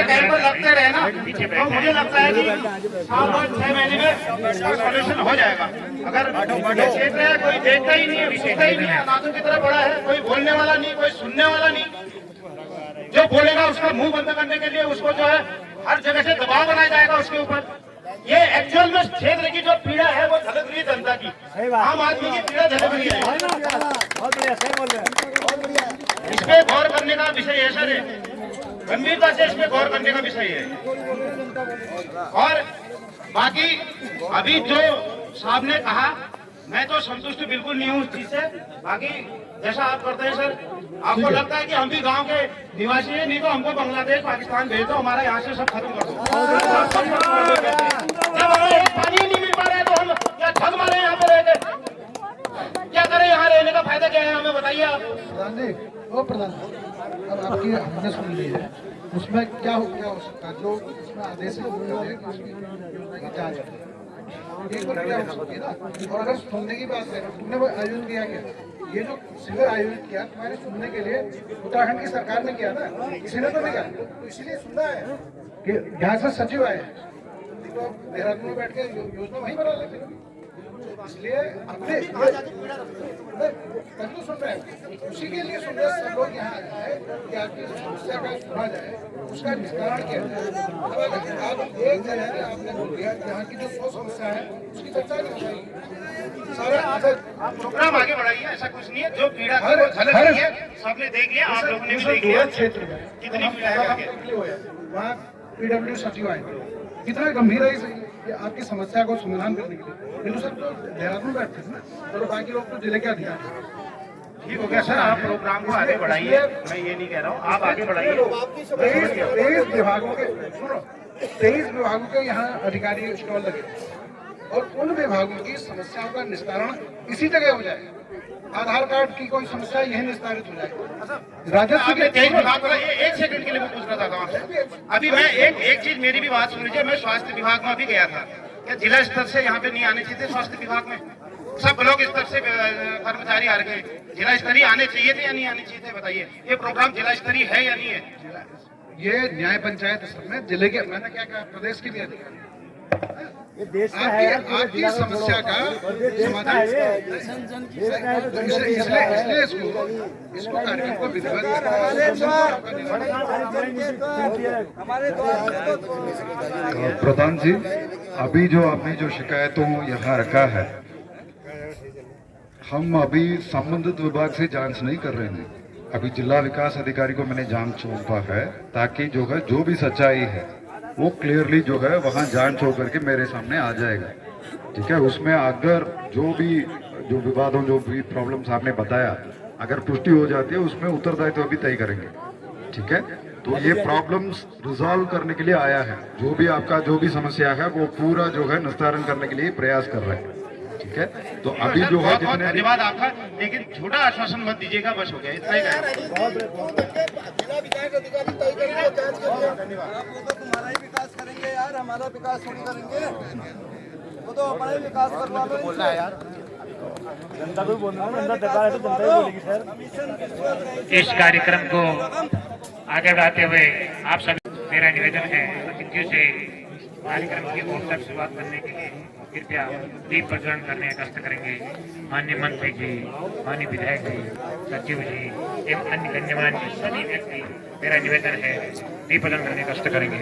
ऐसे कैंप लगते रहे ना तो मुझे लगता है कि 6 महीने में सॉल्यूशन हो जाएगा। अगर क्षेत्र है कोई देखता ही नहीं है, सुनता ही नहीं है, अनाथों की तरह बड़ा है, कोई बोलने वाला नहीं, कोई सुनने वाला नहीं। जो बोलेगा उसका मुंह बंद करने के लिए उसको जो है हर जगह से दबाव बनाया जाएगा उसके ऊपर। ये एक्चुअल में क्षेत्र की जो पीड़ा है वो झलक रही है जनता की, आम आदमी की पीड़ा झलक रही है। बहुत बढ़िया, सही बोल रहे हैं। इस पे गौर करने का विषय है सर, गंभीरता से इस पे गौर करने का विषय है। और बाकी अभी जो साहब ने कहा मैं तो संतुष्ट बिल्कुल नहीं हूँ उस चीज से। बाकी जैसा आप करते हैं सर, आपको लगता है कि हम भी गांव के निवासी हैं, नहीं तो हमको बांग्लादेश पाकिस्तान भेज दो, हमारा यहाँ से सब खत्म कर दो। जब हमें पानी नहीं मिल पा रहा है तो हम क्या ठग मारे यहाँ पे रह के? क्या करें? यहाँ रहने का फायदा क्या है हमें बताइए आप। प्रधान जी, वो प्रधान अब आपकी हमने सुन ली है, उसमें क्या हो सकता है जो उसमें आदेश है उसकी योजना की जांच है, एक बार क्या हो सकती है ना। और अगर सुनने की बात है, तुमने वो आयोजन किया गया, ये जो शिविर आयोजित किया तुम्हारे सुनने के लिए उत्तराखंड की सरकार ने किया ना, किसी ने तो नहीं किया, तो इसीलिए सुनना है कि यहाँ से सचिव आए तो देहरादून में बैठ के योजना वहीं बना लेते, इसलिए अपने तभी तो सुन रहे हैं, उसी के लिए सुन रहे हैं सब लोग यहाँ आए हैं कि आपकी समस्या का सुना जाए, उसका निस्तारण किया जाए। अब आप एक जगह में आपने बोल दिया यहाँ की जो 100 समस्या है उसकी चर्चा नहीं हो पाएगी। सारा आप प्रोग्राम आगे बढ़ाइए, ऐसा कुछ नहीं है। जो पीड़ा थी वो झलक रही है, सबने देख लिया, आप लोगों ने भी देख लिया क्षेत्र में कितनी पीड़ा है। वहाँ PW सचिव आए, कितना गंभीर है कि आपकी समस्या को समाधान करने के लिए। बिल्कुल सर, तो देहरादून बैठते थे ना, और बाकी लोग तो जिले के अधिकारी। ठीक हो गया सर, आप प्रोग्राम को आगे बढ़ाइए, मैं ये नहीं कह रहा हूँ, आप आगे बढ़ाइए। 23 विभागों के 23 विभागों के यहाँ अधिकारी स्टॉल लगे और उन विभागों की समस्याओं का निस्तारण इसी जगह हो जाए। आधार कार्ड की कोई समस्या यही निस्तारित हो जाए। राजस्व के 23 विभाग बोला, ये 1 सेकंड के लिए मैं पूछना चाहता हूँ आपसे। अभी मैं एक चीज मेरी भी बात सुन लीजिए, मैं स्वास्थ्य विभाग में भी गया था, क्या जिला स्तर से यहाँ पे नहीं आने चाहिए थे स्वास्थ्य विभाग में? सब ब्लॉक स्तर से कर्मचारी आ रहे हैं, जिला स्तरीय आने चाहिए थे या नहीं आने चाहिए थे? बताइए, ये प्रोग्राम जिला स्तरीय है या नहीं है? ये न्याय पंचायत स्तर में जिले के, मैंने क्या कहा, प्रदेश के भी अधिकारी आपकी समस्या का समाधान, इसलिए इसको कार्यक्रम को विधिवत प्रधान जी, अभी जो आपने जो शिकायतों यहाँ रखा है, हम अभी संबंधित विभाग से जांच नहीं कर रहे हैं। अभी जिला विकास अधिकारी को मैंने जांच सौंपा है, ताकि जो है जो भी सच्चाई है वो क्लियरली जो है वहाँ जांच होकर के मेरे सामने आ जाएगा। ठीक है, उसमें अगर जो विवादों जो भी प्रॉब्लम्स आपने बताया, अगर पुष्टि हो जाती है उसमें उत्तरदायित्व भी तय करेंगे। ठीक है, तो ये प्रॉब्लम्स रिजॉल्व करने के लिए आया है, जो भी आपका जो भी समस्या है वो पूरा जो है निस्तारण करने के लिए प्रयास कर रहे हैं। ठीक है, तो अभी जो है बहुत धन्यवाद आपका, लेकिन छोटा आश्वासन मत दीजिएगा, बस हो गया इतना ही। तुम्हारा ही विकास करेंगे यार, हमारा विकास थोड़ी करेंगे, वो तो अपना ही विकास करवा लो। बोलना है यार, जनता को बोलना है, जनता दरबार है तो जनता ही बोलेगी सर। इस कार्यक्रम को आगे बढ़ाते हुए आप सभी, मेरा निवेदन है अतिथियों से कार्यक्रम की ओर तक शुरुआत करने के लिए कृपया दीप प्रज्वलन करने का कष्ट करेंगे। माननीय मंत्री जी, माननीय विधायक जी, सचिव जी एवं अन्य गण्यमान्य सभी व्यक्ति, मेरा निवेदन है दीप प्रज्वलन करने का कष्ट करेंगे।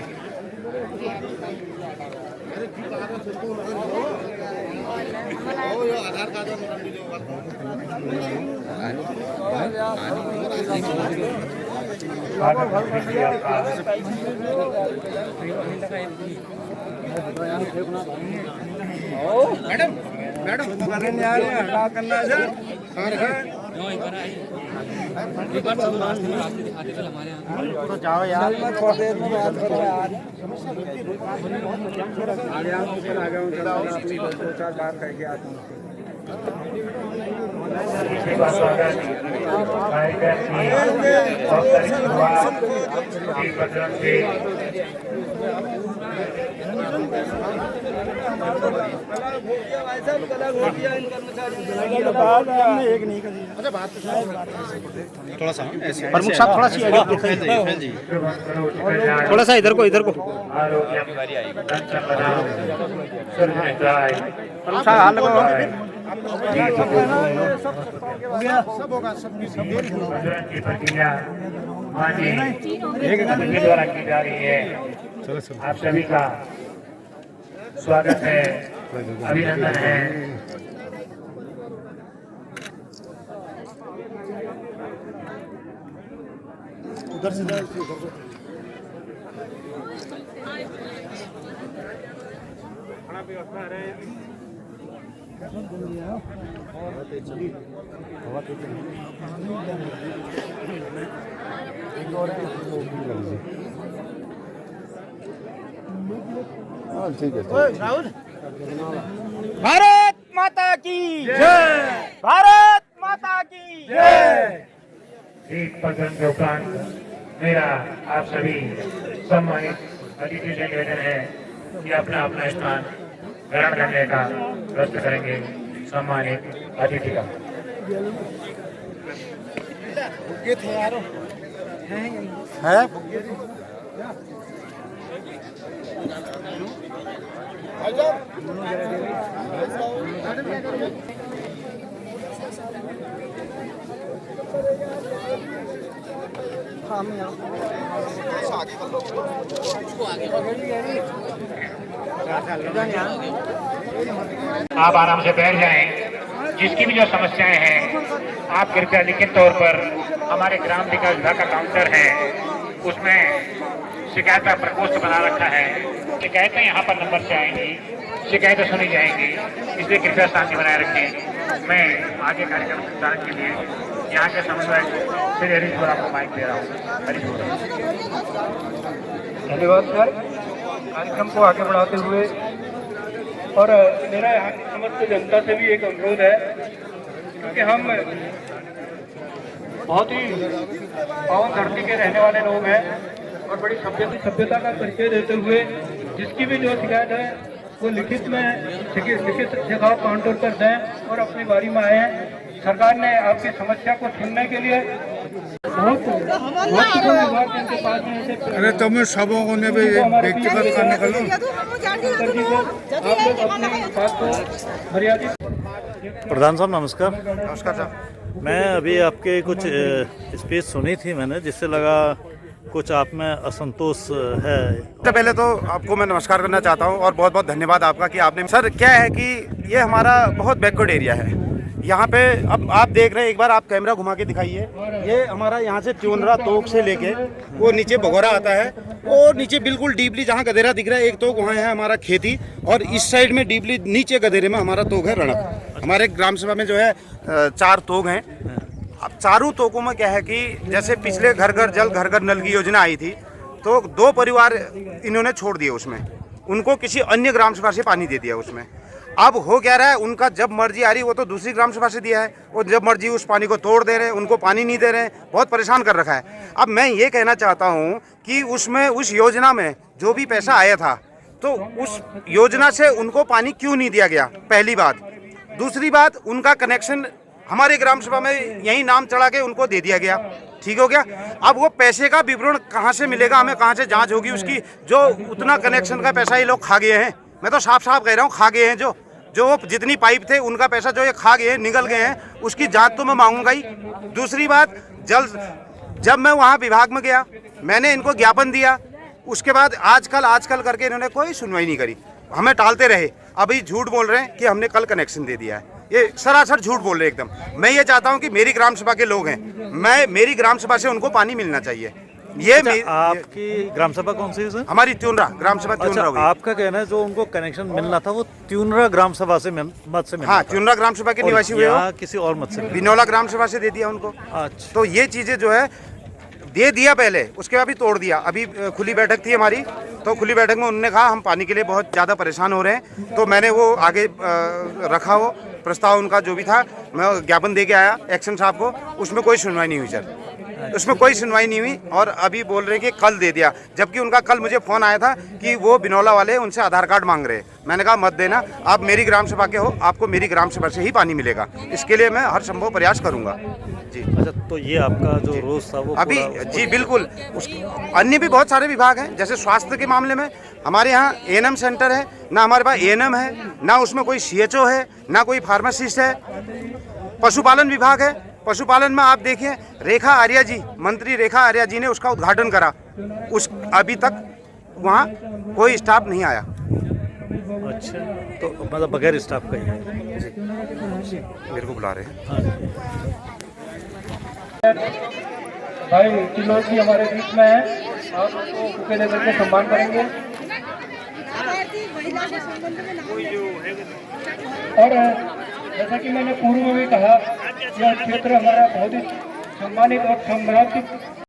मैडम हटा करना है तो जाओ यार, मैं थोड़ी देर में बात करूँ यार। दो चार बार कह के आता हूँ। का स्वागत कार्यक्रम की औपचारिक शुरुआत दीप प्रज्वलन से प्रमुख साहब थोड़ा सी थोड़ा सा इधर को की प्रक्रिया माननीय द्वारा की जा रही है। आप सभी का स्वागत है, अभिनंदन है। उधर से भारत माता की जय, भारत माता की जय। दीप प्रज्वलन के उपरांत मेरा आप सभी सम्मानित अतिथि से निवेदन है कि अपना अपना स्थान ग्रहण करने का प्रयत्न करेंगे। सम्मानित अतिथि का है आप आराम से बैठ जाएं। जिसकी भी जो समस्याएं हैं आप कृपया लिखित तौर पर हमारे ग्राम विकास विभाग का काउंटर है, उसमें शिकायत का प्रकोष्ठ बना रखा है। शिकायतें यहाँ पर नंबर से आएंगी, शिकायतें सुनी जाएंगी, इसलिए कृपया शांति बनाए रखें। मैं आगे कार्यक्रम संचालन के लिए यहाँ के समन्वयक श्री हरीश बोरा को माइक दे रहा हूँ। हरीश बोरा। धन्यवाद सर। कार्यक्रम को आगे बढ़ाते हुए और मेरा यहाँ की समस्त जनता से भी एक अनुरोध है, क्योंकि हम बहुत ही पावन धरती के रहने वाले लोग हैं और बड़ी सभ्यता का परिचय देते हुए जिसकी भी जो शिकायत है वो लिखित जगह काउंटर पर दें और अपनी बारी में आए। सरकार ने आपकी समस्या को सुनने के लिए बहुत विभाग के पास में ऐसे अरे तुम्हें सबों को ने भी व्यक्तिगत करने का लो। आप लोग अपनी बात को मर्यादित। प्रधान साहब नमस्कार। नमस्कार साहब। मैं अभी आपके कुछ स्पीच सुनी थी मैंने, जिससे लगा कुछ आप में असंतोष है। सबसे पहले तो आपको मैं नमस्कार करना चाहता हूं और बहुत बहुत धन्यवाद आपका कि आपने सर क्या है कि ये हमारा बहुत बैकवर्ड एरिया है यहाँ पे। अब आप देख रहे हैं, एक बार आप कैमरा घुमा के दिखाइए। ये हमारा यहाँ से चोनरा तोक से लेके वो नीचे भगोरा आता है और नीचे बिल्कुल डीपली जहाँ गधेरा दिख रहा है एक तोक, वहाँ है हमारा खेती, और इस साइड में डीपली नीचे गधेरे में हमारा तोक है रणक। हमारे ग्राम सभा में जो है 4 तोक हैं। अब चारों तोकों में क्या है कि जैसे पिछले घर घर जल घर घर नल की योजना आई थी तो 2 परिवार इन्होंने छोड़ दिए उसमें, उनको किसी अन्य ग्राम सभा से पानी दे दिया उसमें। अब हो क्या रहा है, उनका जब मर्जी आ रही वो तो दूसरी ग्राम सभा से दिया है, वो जब मर्जी उस पानी को तोड़ दे रहे हैं, उनको पानी नहीं दे रहे हैं, बहुत परेशान कर रखा है। अब मैं ये कहना चाहता हूँ कि उसमें उस योजना में जो भी पैसा आया था तो उस योजना से उनको पानी क्यों नहीं दिया गया, पहली बात। दूसरी बात, उनका कनेक्शन हमारे ग्राम सभा में यही नाम चढ़ा के उनको दे दिया गया, ठीक हो गया। अब वो पैसे का विवरण कहाँ से मिलेगा, हमें कहाँ से जांच होगी उसकी? जो उतना कनेक्शन का पैसा ये लोग खा गए हैं, मैं तो साफ साफ कह रहा हूँ खा गए हैं। जो जितनी पाइप थे उनका पैसा जो ये खा गए हैं, निगल गए हैं, उसकी जांच तो मैं मांगूंगा ही। दूसरी बात, जब मैं वहाँ विभाग में गया मैंने इनको ज्ञापन दिया, उसके बाद आजकल करके इन्होंने कोई सुनवाई नहीं करी, हमें टालते रहे। अभी झूठ बोल रहे हैं कि हमने कल कनेक्शन दे दिया है, ये सरासर झूठ बोल रहे हैं एकदम। मैं ये चाहता हूँ कि मेरी ग्राम सभा के लोग हैं, मेरी ग्राम सभा से उनको पानी मिलना चाहिए। ये आपकी ग्राम सभा कौन सी है सर? हमारी त्यूनरा ग्राम सभा त्यूनरा हुई। आपका कहना है जो उनको कनेक्शन मिलना था वो त्यूनरा ग्राम सभा से मत से मिलना हाँ, था। त्यूनरा ग्राम सभा के निवासी हुए हो, किसी और मत से बिनौला ग्राम सभा से दे दिया उनको। अच्छा, तो ये चीजें जो है दे दिया पहले, उसके बाद भी तोड़ दिया। अभी खुली बैठक थी हमारी तो खुली बैठक में उन्होंने कहा हम पानी के लिए बहुत ज़्यादा परेशान हो रहे हैं, तो मैंने वो आगे रखा हो प्रस्ताव उनका जो भी था, मैं ज्ञापन दे के आया एक्शन साहब को, उसमें कोई सुनवाई नहीं हुई सर, उसमें कोई सुनवाई नहीं हुई। और अभी बोल रहे कि कल दे दिया, जबकि उनका कल मुझे फ़ोन आया था कि वो बिनौला वाले उनसे आधार कार्ड मांग रहे हैं। मैंने कहा मत देना, आप मेरी ग्राम सभा के हो, आपको मेरी ग्राम सभा से ही पानी मिलेगा, इसके लिए मैं हर संभव प्रयास करूंगा जी। अच्छा, तो ये आपका जो रोज था वो अभी जी बिल्कुल, अन्य भी बहुत सारे विभाग हैं, जैसे स्वास्थ्य के मामले में हमारे यहाँ एएनएम सेंटर है, ना हमारे पास एएनएम है, ना उसमें कोई सीएचओ है, ना कोई फार्मासिस्ट है। पशुपालन विभाग है, पशुपालन में आप देखिए रेखा आर्या जी, मंत्री रेखा आर्या जी ने उसका उद्घाटन करा, उस अभी तक वहाँ कोई स्टाफ नहीं आया। अच्छा, तो मतलब बगैर स्टाफ का ही है। मेरे को बुला रहे हैं भाई किलोज जी हमारे बीच में है, आप उनको बुके लेकर के सम्मान करेंगे। और जैसा कि मैंने पूर्व में भी कहा, यह क्षेत्र हमारा बहुत ही सम्मानित और सम्राट